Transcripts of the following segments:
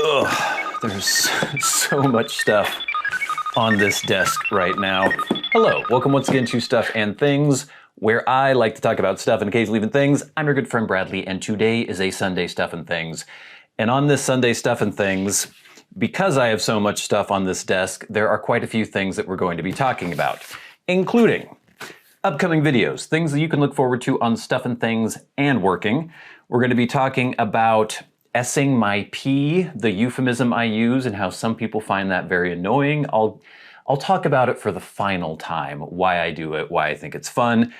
Ugh, there's so much stuff on this desk right now. Hello, welcome once again to Stuff and Things, where I like to talk about stuff and occasionally even things. I'm your good friend Bradley, and today is a Sunday Stuff and Things. And on this Sunday Stuff and Things, because I have so much stuff on this desk, there are quite a few things that we're going to be talking about, including upcoming videos, things that you can look forward to on Stuff and Things and working. We're going to be talking about S-ing my P, the euphemism I use, and how some people find that very annoying. I'll talk about it for the final time, why I do it, why I think it's fun.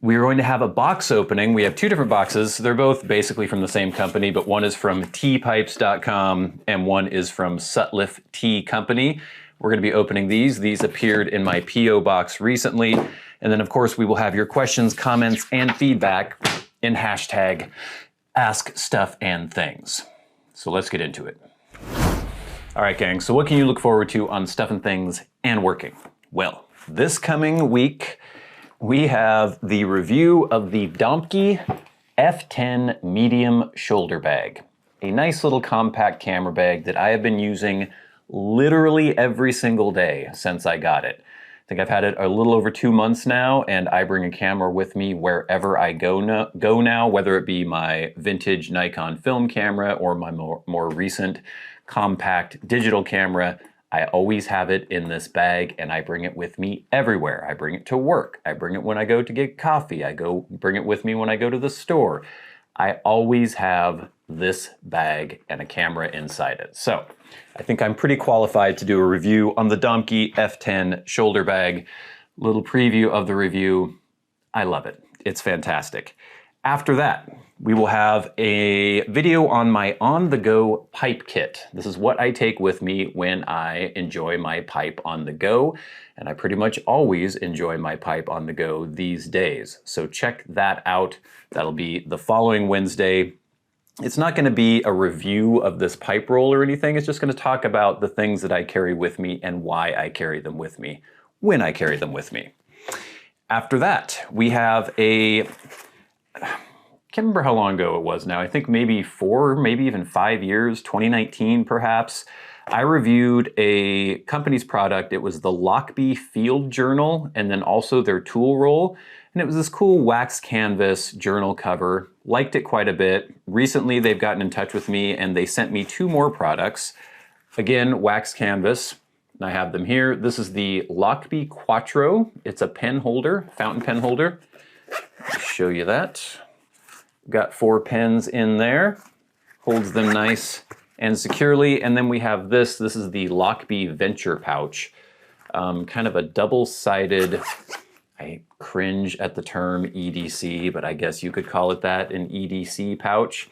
We're going to have a box opening. We have two different boxes. They're both basically from the same company, but one is from teapipes.com and one is from Sutliff Tea Company. We're going to be opening these. These appeared in my P.O. box recently. And then, of course, we will have your questions, comments, and feedback in hashtag askstuffandthings. So let's get into it. All right, gang, so what can you look forward to on Stuff and Things and working? Well, this coming week, we have the review of the Domke F10 medium shoulder bag. A nice little compact camera bag that I have been using literally every single day since I got it. I think I've had it a little over 2 months now, and I bring a camera with me wherever I go now, whether it be my vintage Nikon film camera or my more recent compact digital camera. I always have it in this bag, and I bring it with me everywhere. I bring it to work. I bring it when I go to get coffee. Bring it with me when I go to the store. I always have this bag and a camera inside it. So I think I'm pretty qualified to do a review on the Domke F10 shoulder bag. Little preview of the review. I love it. It's fantastic. After that, we will have a video on my on-the-go pipe kit. This is what I take with me when I enjoy my pipe on the go, and I pretty much always enjoy my pipe on the go these days. So check that out. That'll be the following Wednesday. It's not going to be a review of this pipe roll or anything. It's just going to talk about the things that I carry with me and why I carry them with me, when I carry them with me. After that, we have I can't remember how long ago it was now. I think maybe 4, maybe even 5 years, 2019 perhaps. I reviewed a company's product. It was the Lochby Field Journal and then also their tool roll. And it was this cool wax canvas journal cover. Liked it quite a bit. Recently, they've gotten in touch with me and they sent me 2 more products. Again, wax canvas. And I have them here. This is the Lochby Quattro. It's a pen holder, fountain pen holder. I'll show you that. Got 4 pens in there. Holds them nice and securely. And then we have this. This is the Lochby Venture Pouch. Kind of a double-sided, I cringe at the term EDC, but I guess you could call it that, an EDC pouch.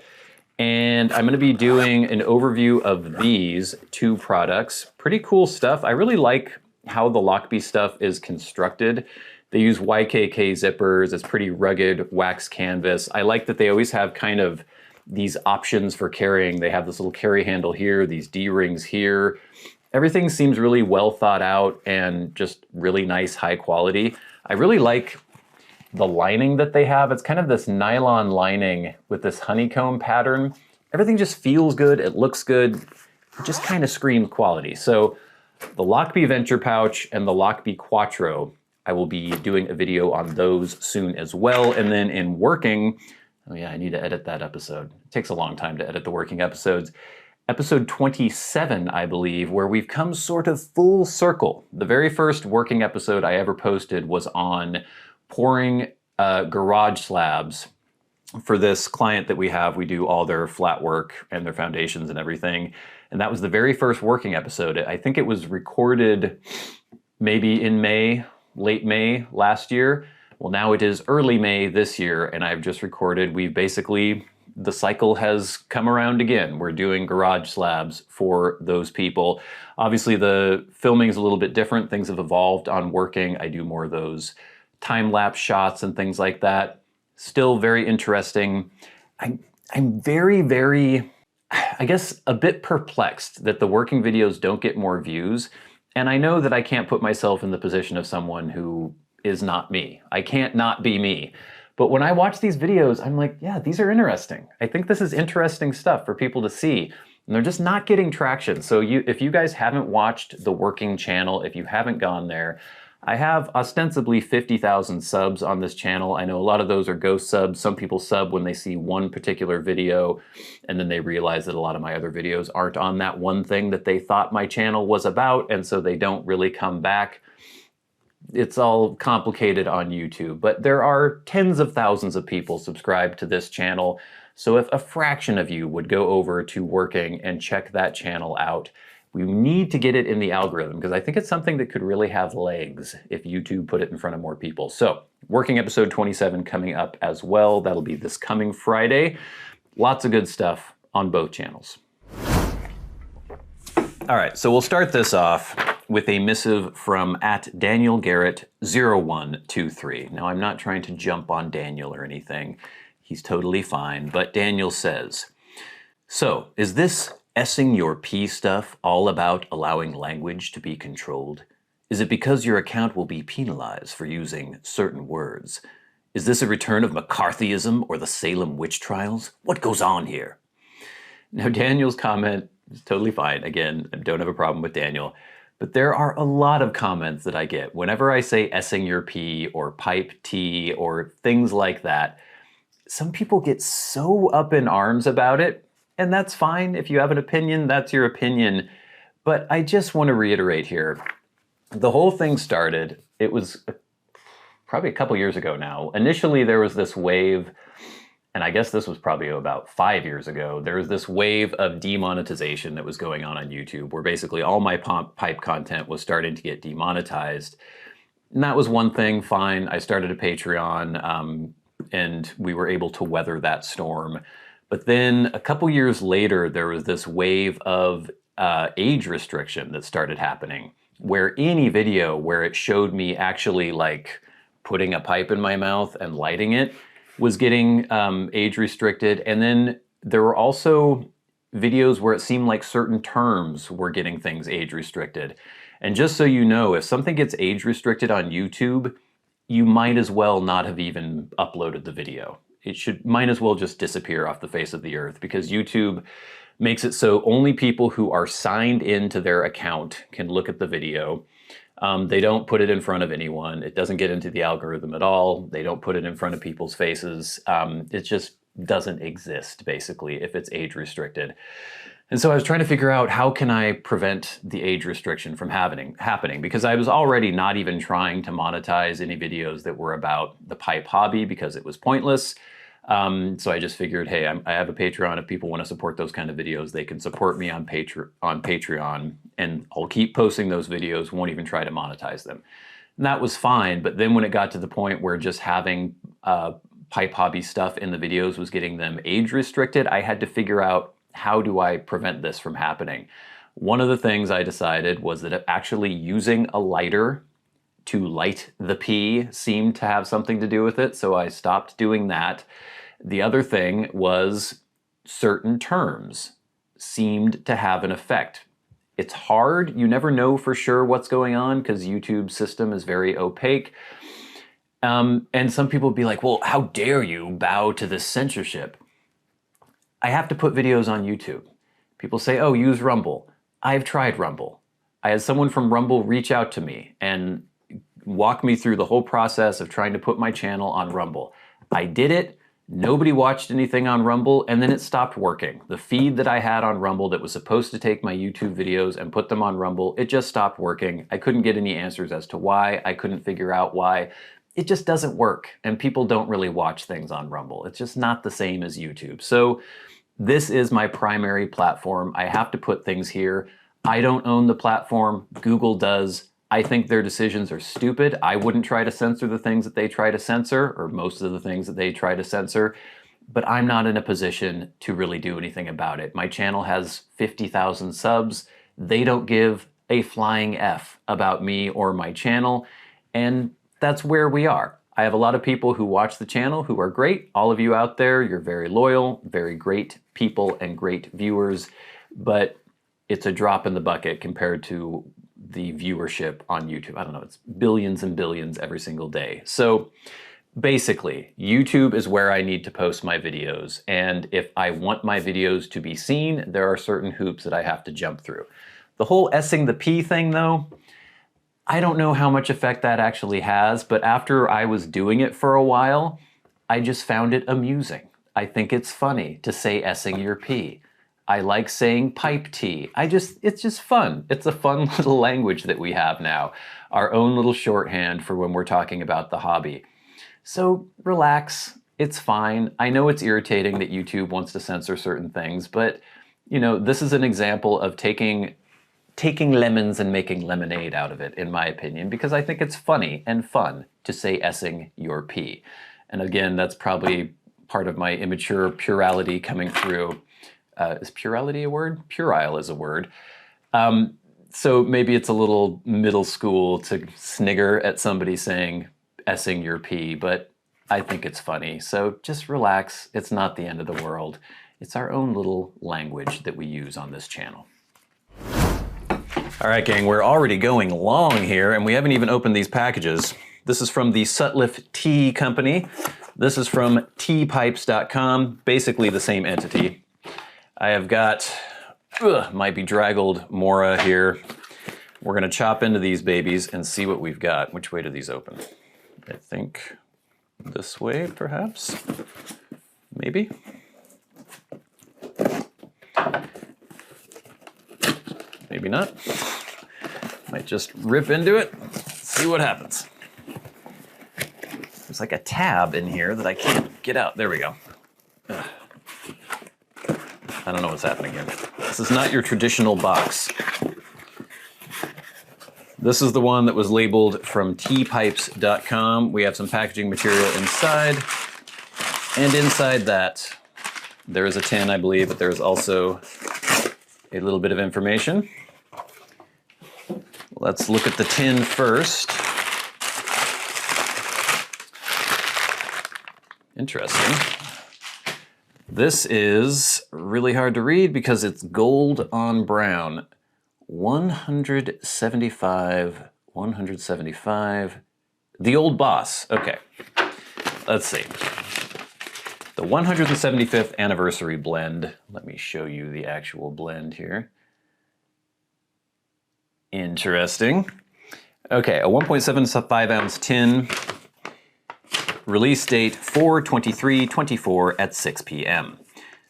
And I'm gonna be doing an overview of these 2 products. Pretty cool stuff. I really like how the Lochby stuff is constructed. They use YKK zippers. It's pretty rugged wax canvas. I like that they always have kind of these options for carrying. They have this little carry handle here, these D-rings here. Everything seems really well thought out and just really nice, high quality. I really like the lining that they have. It's kind of this nylon lining with this honeycomb pattern. Everything just feels good. It looks good. It just kind of screams quality. So the Lochby Venture Pouch and the Lochby Quattro, I will be doing a video on those soon as well. And then in working, oh yeah, I need to edit that episode. It takes a long time to edit the working episodes. Episode 27, I believe, where we've come sort of full circle. The very first working episode I ever posted was on pouring garage slabs for this client that we have. We do all their flat work and their foundations and everything. And that was the very first working episode. I think it was recorded maybe in May, late May last year. Well, now it is early May this year, and I've just recorded. The cycle has come around again. We're doing garage slabs for those people. Obviously, the filming is a little bit different. Things have evolved on working. I do more of those time-lapse shots and things like that. Still very interesting. I'm very, I guess, a bit perplexed that the working videos don't get more views. And I know that I can't put myself in the position of someone who is not me. I can't not be me. But when I watch these videos, I'm like, yeah, these are interesting. I think this is interesting stuff for people to see. And they're just not getting traction. So if you guys haven't watched the working channel, if you haven't gone there, I have ostensibly 50,000 subs on this channel. I know a lot of those are ghost subs. Some people sub when they see one particular video, and then they realize that a lot of my other videos aren't on that one thing that they thought my channel was about, and so they don't really come back. It's all complicated on YouTube, but there are tens of thousands of people subscribed to this channel. So if a fraction of you would go over to Working and check that channel out, we need to get it in the algorithm, because I think it's something that could really have legs if YouTube put it in front of more people. So Working episode 27 coming up as well. That'll be this coming Friday. Lots of good stuff on both channels. All right, so we'll start this off with a missive from @DanielGarrett0123. Now, I'm not trying to jump on Daniel or anything. He's totally fine, but Daniel says, so is this essing your pee stuff all about allowing language to be controlled? Is it because your account will be penalized for using certain words? Is this a return of McCarthyism or the Salem witch trials? What goes on here? Now, Daniel's comment is totally fine. Again, I don't have a problem with Daniel. But there are a lot of comments that I get whenever I say essing your pee or pipe tea or things like that. Some people get so up in arms about it, and that's fine. If you have an opinion, that's your opinion. But I just want to reiterate here, the whole thing started, it was probably a couple years ago now. Initially, there was this wave, and I guess this was probably about 5 years ago, there was this wave of demonetization that was going on YouTube, where basically all my pipe content was starting to get demonetized. And that was one thing, fine. I started a Patreon, and we were able to weather that storm. But then a couple years later, there was this wave of age restriction that started happening, where any video where it showed me actually like putting a pipe in my mouth and lighting it was getting age restricted. And then there were also videos where it seemed like certain terms were getting things age restricted. And just so you know, if something gets age restricted on YouTube, you might as well not have even uploaded the video. It might as well just disappear off the face of the earth, because YouTube makes it so only people who are signed into their account can look at the video. They don't put it in front of anyone. It doesn't get into the algorithm at all. They don't put it in front of people's faces. It just doesn't exist, basically, if it's age restricted. And so I was trying to figure out, how can I prevent the age restriction from happening? Because I was already not even trying to monetize any videos that were about the pipe hobby, because it was pointless. So I just figured, hey, I have a Patreon. If people want to support those kind of videos, they can support me on Patreon, and I'll keep posting those videos, won't even try to monetize them. And that was fine, but then when it got to the point where just having pipe hobby stuff in the videos was getting them age restricted, I had to figure out, how do I prevent this from happening? One of the things I decided was that actually using a lighter to light the pee seemed to have something to do with it, so I stopped doing that. The other thing was certain terms seemed to have an effect. It's hard, you never know for sure what's going on, because YouTube's system is very opaque. And some people would be like, well, how dare you bow to this censorship? I have to put videos on YouTube. People say, oh, use Rumble. I've tried Rumble. I had someone from Rumble reach out to me and walk me through the whole process of trying to put my channel on Rumble. I did it. Nobody watched anything on Rumble, and then it stopped working. The feed that I had on Rumble that was supposed to take my YouTube videos and put them on Rumble, it just stopped working. I couldn't get any answers as to why. I couldn't figure out why. It just doesn't work, and people don't really watch things on Rumble. It's just not the same as YouTube. So this is my primary platform. I have to put things here. I don't own the platform. Google does. I think their decisions are stupid. I wouldn't try to censor the things that they try to censor, or most of the things that they try to censor, but I'm not in a position to really do anything about it. My channel has 50,000 subs. They don't give a flying F about me or my channel, and that's where we are. I have a lot of people who watch the channel who are great. All of you out there, you're very loyal, very great people and great viewers, but it's a drop in the bucket compared to the viewership on YouTube. I don't know, it's billions and billions every single day. So Basically, YouTube is where I need to post my videos, and if I want my videos to be seen, there are certain hoops that I have to jump through. The whole S-ing the P thing, though, I don't know how much effect that actually has, but after I was doing it for a while, I just found it amusing. I think it's funny to say S-ing your P. I like saying pipe tea. It's just fun. It's a fun little language that we have now. Our own little shorthand for when we're talking about the hobby. So relax, it's fine. I know it's irritating that YouTube wants to censor certain things, but you know, this is an example of taking lemons and making lemonade out of it, in my opinion, because I think it's funny and fun to say S-ing your P. And again, that's probably part of my immature plurality coming through. Is plurality a word? Puerile is a word. So maybe it's a little middle school to snigger at somebody saying S-ing your P, but I think it's funny. So just relax. It's not the end of the world. It's our own little language that we use on this channel. All right, gang, we're already going long here, and we haven't even opened these packages. This is from the Sutliff Tea Company. This is from teapipes.com, basically the same entity. I have got, might be draggled Mora here. We're gonna chop into these babies and see what we've got. Which way do these open? I think this way, perhaps? Maybe? Maybe not. Might just rip into it, see what happens. There's like a tab in here that I can't get out. There we go. Ugh. I don't know what's happening here. This is not your traditional box. This is the one that was labeled from teapipes.com. We have some packaging material inside. And inside that, there is a tin, I believe, but there is also a little bit of information. Let's look at the tin first. Interesting. This is really hard to read because it's gold on brown. 175. The Old Boss. Okay. Let's see. The 175th anniversary blend. Let me show you the actual blend here. Interesting. Okay, a 1.75 ounce tin. Release date 4/23/24 at 6 p.m.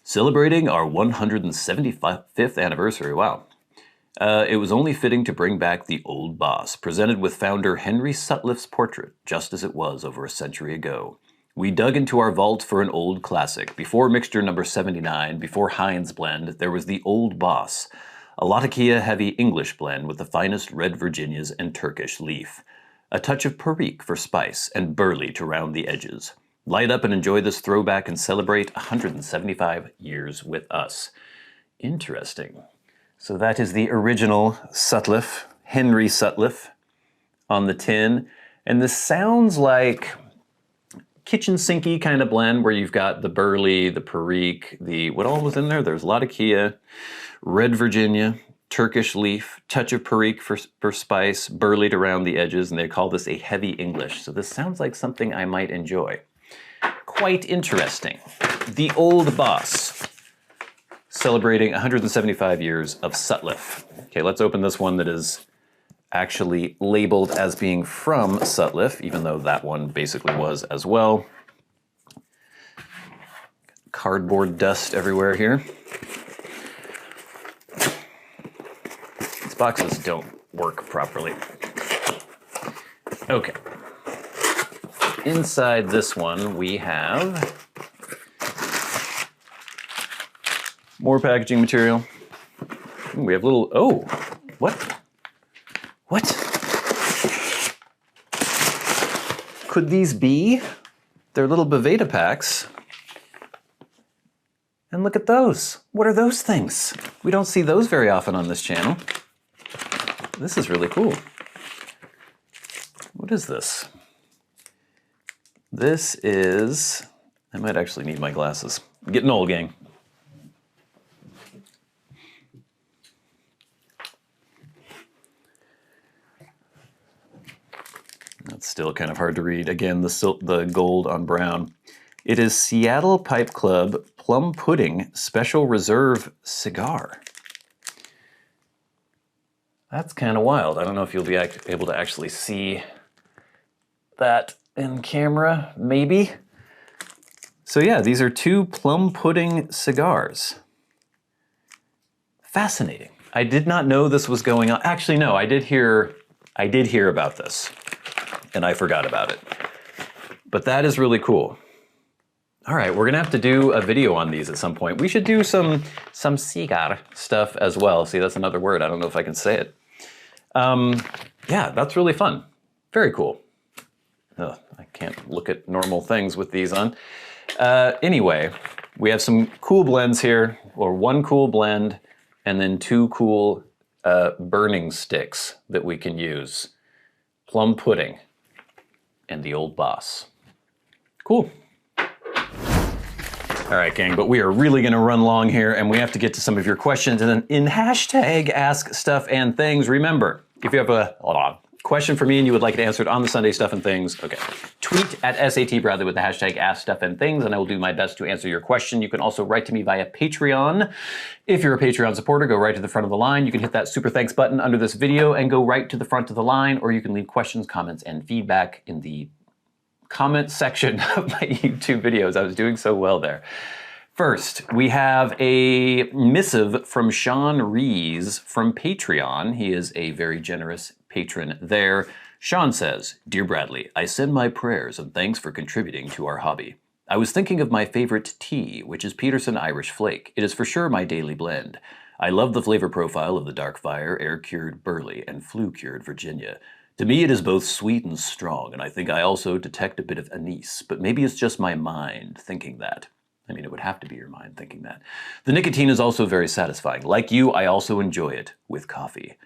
Celebrating our 175th anniversary. Wow. It was only fitting to bring back the Old Boss, presented with founder Henry Sutliff's portrait, just as it was over a century ago. We dug into our vault for an old classic. Before mixture number 79, before Heinz blend, there was the Old Boss, a Latakia heavy English blend with the finest red Virginias and Turkish leaf. A touch of perique for spice and burley to round the edges. Light up and enjoy this throwback and celebrate 175 years with us. Interesting. So that is the original Sutliff, Henry Sutliff, on the tin. And this sounds like kitchen sinky kind of blend where you've got the burley, the perique, what all was in there? There's Latakia, red Virginia, Turkish leaf, touch of perique for spice, burley to round the edges, and they call this a heavy English. So this sounds like something I might enjoy. Quite interesting. The Old Boss, celebrating 175 years of Sutliff. Okay, let's open this one that is actually labeled as being from Sutliff, even though that one basically was as well. Cardboard dust everywhere here. These boxes don't work properly. Okay. Inside this one, we have more packaging material. We have little, oh, what? What? Could these be? They're little Boveda packs. And look at those. What are those things? We don't see those very often on this channel. This is really cool. What is this? This is, I might actually need my glasses. I'm getting old, gang. Let's Still kind of hard to read. Again, the gold on brown. It is Seattle Pipe Club Plum Pudding Special Reserve Cigar. That's kind of wild. I don't know if you'll be able to actually see that in camera, maybe. So yeah, these are 2 plum pudding cigars. Fascinating. I did not know this was going on. Actually, no, I did hear about this, and I forgot about it. But that is really cool. All right, we're gonna have to do a video on these at some point. We should do some cigar stuff as well. See, that's another word. I don't know if I can say it. Yeah, that's really fun. Very cool. Ugh, I can't look at normal things with these on. Anyway, we have some cool blends here, or 1 cool blend, and then 2 cool burning sticks that we can use. Plum pudding and the old boss. Cool. All right, gang, but we are really gonna run long here, and we have to get to some of your questions. And then in hashtag #AskStuffandThings, remember, if you have a question for me and you would like it answered on the Sunday Stuff and Things, okay, tweet at SAT Bradley with the hashtag #AskStuffandThings, and I will do my best to answer your question. You can also write to me via Patreon. If you're a Patreon supporter, go right to the front of the line. You can hit that super thanks button under this video and go right to the front of the line, or you can leave questions, comments, and feedback in the comment section of my YouTube videos. I was doing so well there. First, we have a missive from Sean Rees from Patreon. He is a very generous patron there. Sean says, "Dear Bradley, I send my prayers and thanks for contributing to our hobby. I was thinking of my favorite tea, which is Peterson Irish Flake. It is for sure my daily blend. I love the flavor profile of the dark fire, air-cured Burley, and flue-cured Virginia. To me, it is both sweet and strong, and I think I also detect a bit of anise, but maybe it's just my mind thinking that. I mean, it would have to be your mind thinking that. The nicotine is also very satisfying. Like you, I also enjoy it with coffee.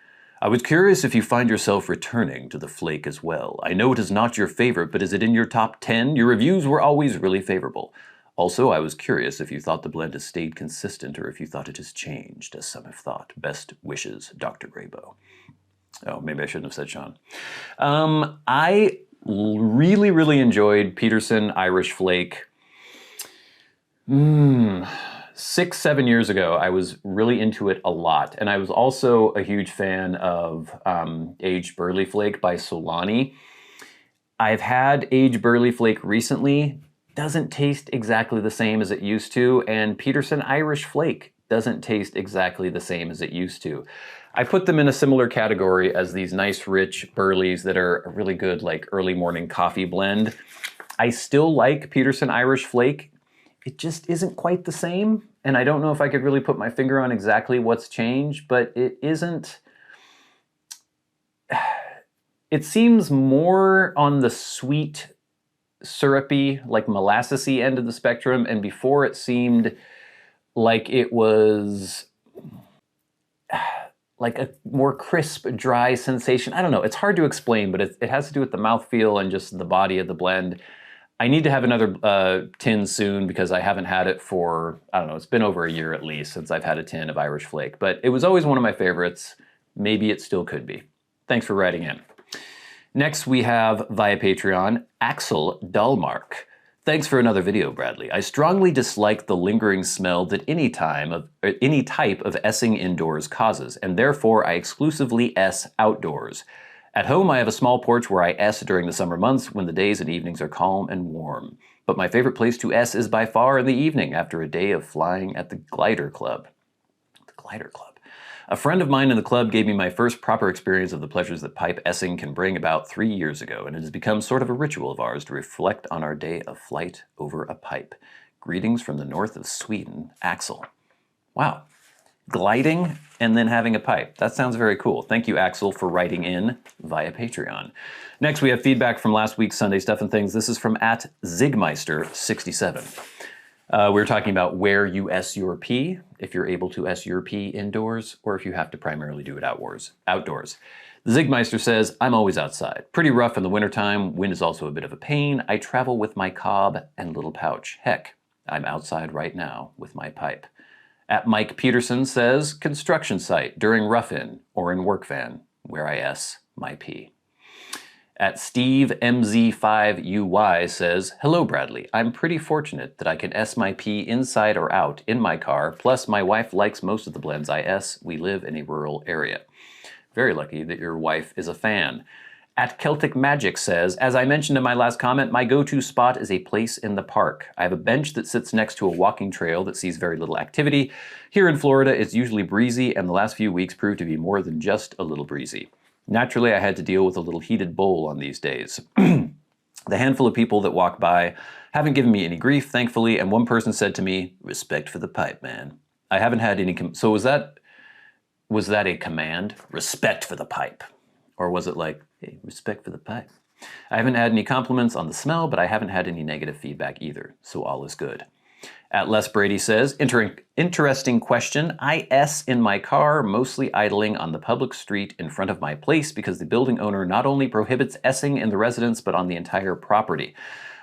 I was curious if you find yourself returning to the Flake as well. I know it is not your favorite, but is it in your top 10? Your reviews were always really favorable. Also, I was curious if you thought the blend has stayed consistent or if you thought it has changed, as some have thought. Best wishes, Dr. Graybow." Oh, maybe I shouldn't have said Sean. I really, really enjoyed Peterson Irish Flake. 6-7 years ago, I was really into it a lot. And I was also a huge fan of Aged Burley Flake by Solani. I've had Aged Burley Flake recently. Doesn't taste exactly the same as it used to. And Peterson Irish Flake doesn't taste exactly the same as it used to. I put them in a similar category as these nice, rich Burleys that are a really good, like, early morning coffee blend. I still like Peterson Irish Flake. It just isn't quite the same, and I don't know if I could really put my finger on exactly what's changed, but it isn't... It seems more on the sweet, syrupy, like molassesy end of the spectrum, and before it seemed like it was... like a more crisp, dry sensation. I don't know, it's hard to explain, but it has to do with the mouthfeel and just the body of the blend. I need to have another tin soon because I haven't had it for, I don't know, it's been over a year at least since I've had a tin of Irish Flake, but it was always one of my favorites. Maybe it still could be. Thanks for writing in. Next we have, via Patreon, Axel Dalmark. Thanks for another video, Bradley. I strongly dislike the lingering smell that any type of essing indoors causes, and therefore I exclusively ess outdoors. At home, I have a small porch where I ess during the summer months when the days and evenings are calm and warm. But my favorite place to ess is by far in the evening after a day of flying at the Glider Club. The Glider Club. A friend of mine in the club gave me my first proper experience of the pleasures that pipe essing can bring about 3 years ago, and it has become sort of a ritual of ours to reflect on our day of flight over a pipe. Greetings from the north of Sweden, Axel. Wow. Gliding and then having a pipe. That sounds very cool. Thank you, Axel, for writing in via Patreon. Next, we have feedback from last week's Sunday Stuff and Things. This is from @Zigmeister67. We were talking about where you ess your pee, if you're able to ess your pee indoors, or if you have to primarily do it outdoors. The Zigmeister says, I'm always outside. Pretty rough in the wintertime. Wind is also a bit of a pain. I travel with my cob and little pouch. Heck, I'm outside right now with my pipe. @Mike Peterson says, construction site during rough-in or in work van, where I ess my pee. At SteveMZ5UY says, hello Bradley, I'm pretty fortunate that I can S my P inside or out in my car, plus my wife likes most of the blends I S. We live in a rural area. Very lucky that your wife is a fan. At Celtic Magic says, as I mentioned in my last comment, my go-to spot is a place in the park. I have a bench that sits next to a walking trail that sees very little activity. Here in Florida, it's usually breezy, and the last few weeks proved to be more than just a little breezy. Naturally, I had to deal with a little heated bowl on these days. The handful of people that walk by haven't given me any grief, thankfully, and one person said to me, respect for the pipe, man. I haven't had any... So was that a command? Respect for the pipe. Or was it like, hey, respect for the pipe? I haven't had any compliments on the smell, but I haven't had any negative feedback either, so all is good. At Les Brady says, interesting question. I S in my car, mostly idling on the public street in front of my place because the building owner not only prohibits S-ing in the residence, but on the entire property.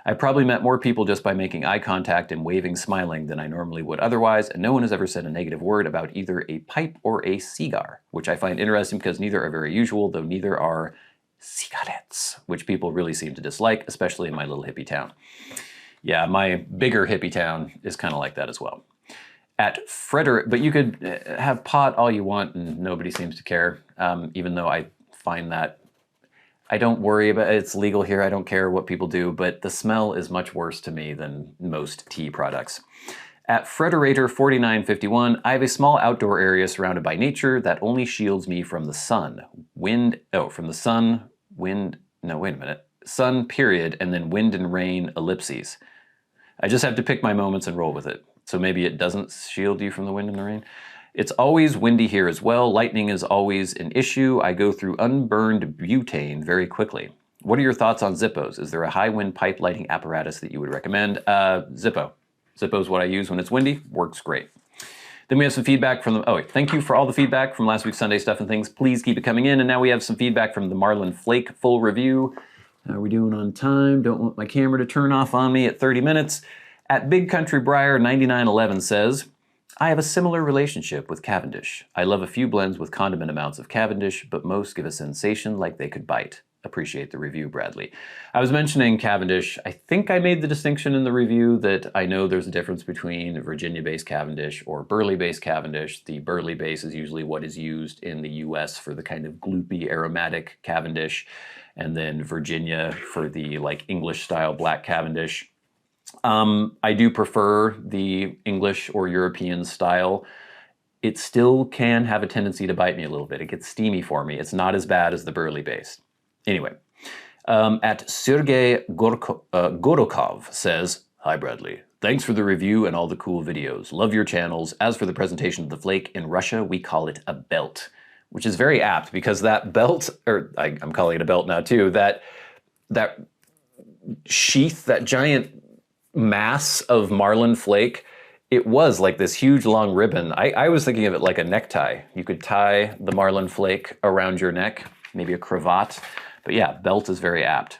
I probably met more people just by making eye contact and waving smiling than I normally would otherwise, and no one has ever said a negative word about either a pipe or a cigar, which I find interesting because neither are very usual, though neither are cigarettes, which people really seem to dislike, especially in my little hippie town. Yeah, my bigger hippie town is kind of like that as well. At Frederick, but you could have pot all you want and nobody seems to care, even though I find that I don't worry about it. It's legal here. I don't care what people do, but the smell is much worse to me than most tea products. At Frederator4951, I have a small outdoor area surrounded by nature that only shields me from the sun. Sun, period, and then wind and rain, ellipses. I just have to pick my moments and roll with it. So maybe it doesn't shield you from the wind and the rain. It's always windy here as well. Lightning is always an issue. I go through unburned butane very quickly. What are your thoughts on Zippos? Is there a high wind pipe lighting apparatus that you would recommend? Zippo. Zippo is what I use when it's windy. Works great. Then we have some feedback from the, thank you for all the feedback from last week's Sunday Stuff and Things. Please keep it coming in. And now we have some feedback from the Marlin Flake full review. How are we doing on time? Don't want my camera to turn off on me at 30 minutes. At Big Country Briar 9911 says, I have a similar relationship with Cavendish. I love a few blends with condiment amounts of Cavendish, but most give a sensation like they could bite. Appreciate the review, Bradley. I was mentioning Cavendish. I think I made the distinction in the review that I know there's a difference between Virginia-based Cavendish or Burley-based Cavendish. The Burley base is usually what is used in the US for the kind of gloopy aromatic Cavendish, and then Virginia for the like English style black Cavendish. I do prefer the English or European style. It still can have a tendency to bite me a little bit. It gets steamy for me. It's not as bad as the Burley base. Anyway, at Sergei Gorokov says, hi Bradley, thanks for the review and all the cool videos. Love your channels. As for the presentation of the flake, in Russia we call it a belt, which is very apt because that belt, or I'm calling it a belt now too, that sheath, that giant mass of marlin flake, it was like this huge long ribbon. I was thinking of it like a necktie. You could tie the marlin flake around your neck, maybe a cravat. But yeah, belt is very apt.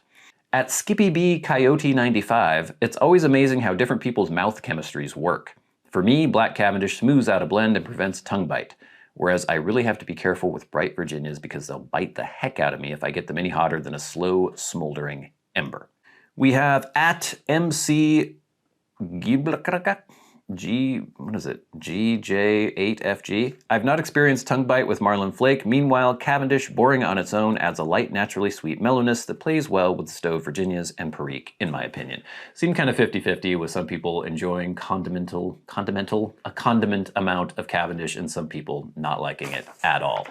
At Skippy B Coyote 95, it's always amazing how different people's mouth chemistries work. For me, black Cavendish smooths out a blend and prevents tongue bite, whereas I really have to be careful with bright Virginias because they'll bite the heck out of me if I get them any hotter than a slow, smoldering ember. We have at MC GJ8FG. I've not experienced tongue bite with Marlin Flake. Meanwhile, Cavendish, boring on its own, adds a light, naturally sweet mellowness that plays well with stove Virginias and Perique, in my opinion. Seemed kind of 50-50 with some people enjoying a condiment amount of Cavendish and some people not liking it at all.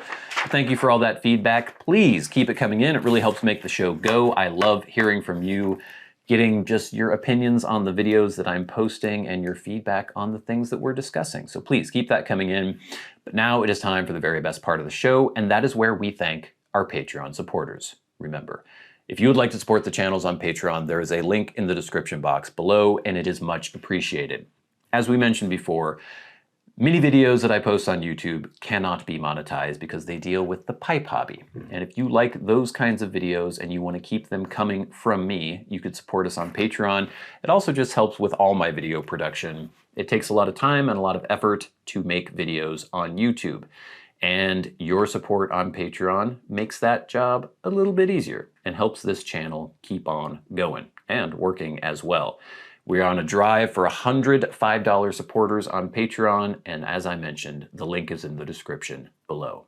Thank you for all that feedback. Please keep it coming in. It really helps make the show go. I love hearing from you, getting just your opinions on the videos that I'm posting and your feedback on the things that we're discussing. So please keep that coming in. But now it is time for the very best part of the show, and that is where we thank our Patreon supporters. Remember, if you would like to support the channels on Patreon, there is a link in the description box below, and it is much appreciated. As we mentioned before, many videos that I post on YouTube cannot be monetized because they deal with the pipe hobby. And if you like those kinds of videos and you want to keep them coming from me, you could support us on Patreon. It also just helps with all my video production. It takes a lot of time and a lot of effort to make videos on YouTube. And your support on Patreon makes that job a little bit easier and helps this channel keep on going and working as well. We're on a drive for 100 $5 supporters on Patreon, and as I mentioned, the link is in the description below.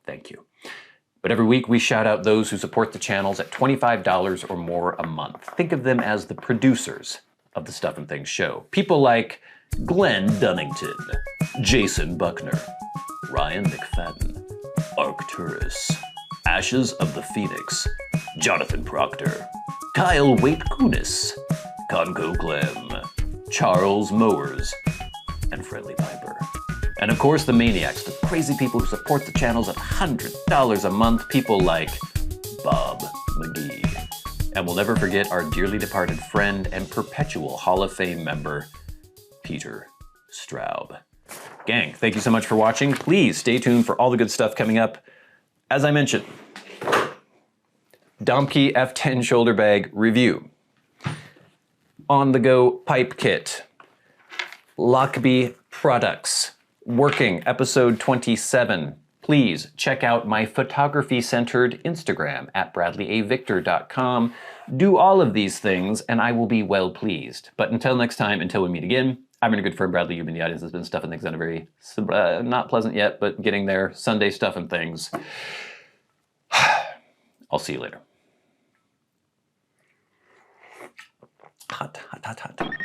Thank you. But every week we shout out those who support the channels at $25 or more a month. Think of them as the producers of the Stuff and Things show. People like Glenn Dunnington, Jason Buckner, Ryan McFadin, Arcturus, Ashes of the Phoenix, Jonathon Proctor, Kyle Waitkunas, ConCoClem, Charles Mowers, and Friendly Piper. And of course the Maniacs, the crazy people who support the channels at $100 a month, people like Bob Magee. And we'll never forget our dearly departed friend and perpetual Hall of Fame member, Peter Straub. Gang, thank you so much for watching. Please stay tuned for all the good stuff coming up. As I mentioned, Domke F10 shoulder bag review. On the go pipe kit. Lochby products. Working episode 27. Please check out my photography-centered Instagram at bradleyavictor.com. Do all of these things and I will be well pleased. But until next time, until we meet again, I've been a good friend, Bradley. You've been the audience. Has been Stuff and Things on a very, not pleasant yet, but getting there. Sunday Stuff and Things. I'll see you later. Hot, hot, hot, hot.